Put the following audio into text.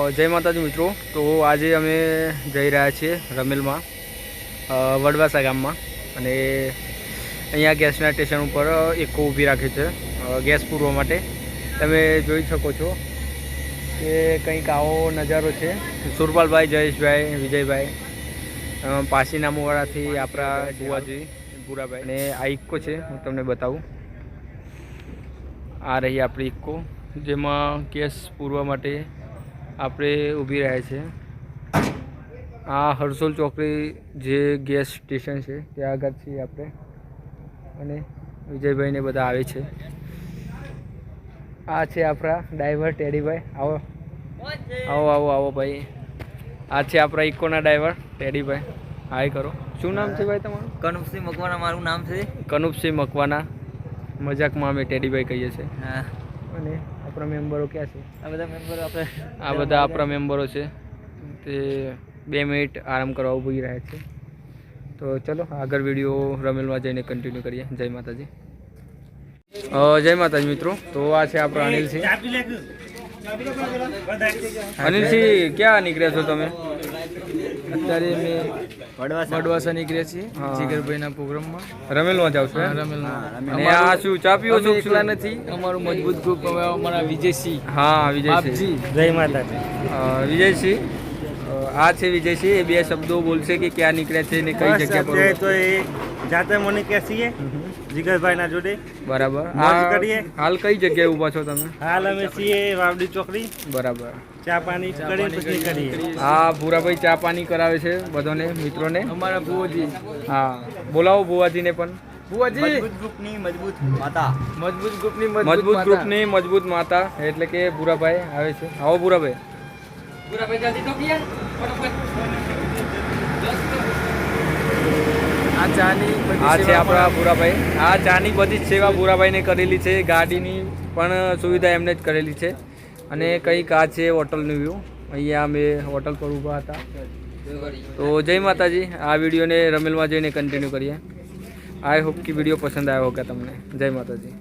જય માતાજી મિત્રો। તો આજે અમે જઈ રહ્યા છીએ રમેલમાં વડવાસા ગામમાં અને અહીંયા ગેસના સ્ટેશન ઉપર ઇકો ઊભી રાખી છે ગેસ પૂરવા માટે। તમે જોઈ શકો છો કે કંઈક આવો નજારો છે। સુરપાલભાઈ, જયેશભાઈ, વિજયભાઈ પાસીનામુવાડાથી આપણા બુવાજી ભૂરાભાઈ અને આ ઇકો છે, હું તમને બતાવું। આ રહી આપણી ઇકો જેમાં ગેસ પૂરવા માટે આપણે ઊભી રહ્યા છે। આ હરસોલ ચોકડી જે ગેસ સ્ટેશન છે ત્યાં આગળ છીએ આપણે અને વિજયભાઈને બધા આવે છે। આ છે આપણા ડ્રાઈવર ટેડીભાઈ। આવો આવો આવો આવો ભાઈ। આ છે આપણા ઇકોના ડ્રાઈવર ટેડીભાઈ। હાય કરો। શું નામ છે ભાઈ તમારું? કનુપસિંહ મકવાના મારું નામ છે। કનુપસિંહ મકવાના, મજાકમાં અમે ટેડીભાઈ કહીએ છીએ। હા, અને આપણા મેમ્બરો ક્યાં છે? આ બધા મેમ્બરો આપણે આ બધા આપણા મેમ્બરો છે, તે 2 મિનિટ આરામ કરવા ઊભી રહ્યા છે। તો ચલો આગળ વિડીયો રમેલમાં જઈને કન્ટિન્યુ કરીએ। જય માતાજી। જય માતાજી મિત્રો। તો આ છે આપણો અનિલસિંહ। અનિલસિંહ ક્યાં નીકળ્યા છો તમે? અત્યારે મેં વડવાસા નીકળ્યા છીએ જીગરભાઈના પ્રોગ્રામમાં। રમેલમાં જાવ છો? રમેલમાં। અને આ શું ચા પીવો છો? એકલા નથી, અમારું મજબૂત ગ્રુપ અમારા વિજયસિંહ। હા, વિજયસિંહ। જય માતાજી। વિજયસિંહ, આ છે વિજયસિંહ। એ 2 શબ્દો બોલશે કે ક્યાં નીકળ્યા છે ને કઈ જગ્યા પર? તો એ જાતે મને કે છીએ જીગરભાઈના જોડે। બરાબર। મોજ કરીએ। હાલ કઈ જગ્યાએ ઊભા છો તમે? હાલ અમે છીએ વાવડી ચોકડી। બરાબર। ચા પાણી કરી પછી કરીએ। હા, ભૂરાભાઈ ચા પાણી કરાવે છે બધાને, મિત્રોને। અમારા બુવાજી। હા, બોલાવો બુવાજીને પણ। બુવાજી મજબૂત ગ્રુપની મજબૂત માતા। મજબૂત ગ્રુપની મજબૂત ગ્રુપની મજબૂત માતા એટલે કે ભૂરાભાઈ આવે છે। આવો ભૂરાભાઈ। આ ચાની આ છે આપણા ભૂરાભાઈ। આ ચાની બધી જ સેવા ભૂરાભાઈને કરેલી છે, ગાડીની પણ સુવિધા એમને જ કરેલી છે। અને કંઈક આ છે હોટલનું વ્યૂ। અહીંયા અમે હોટલ પર ઊભા હતા। તો જય માતાજી। આ વિડીયોને રમેલમાં જઈને કન્ટિન્યુ કરીએ। આઈ હોપ કે વિડીયો પસંદ આવ્યો હોगा તમને। જય માતાજી।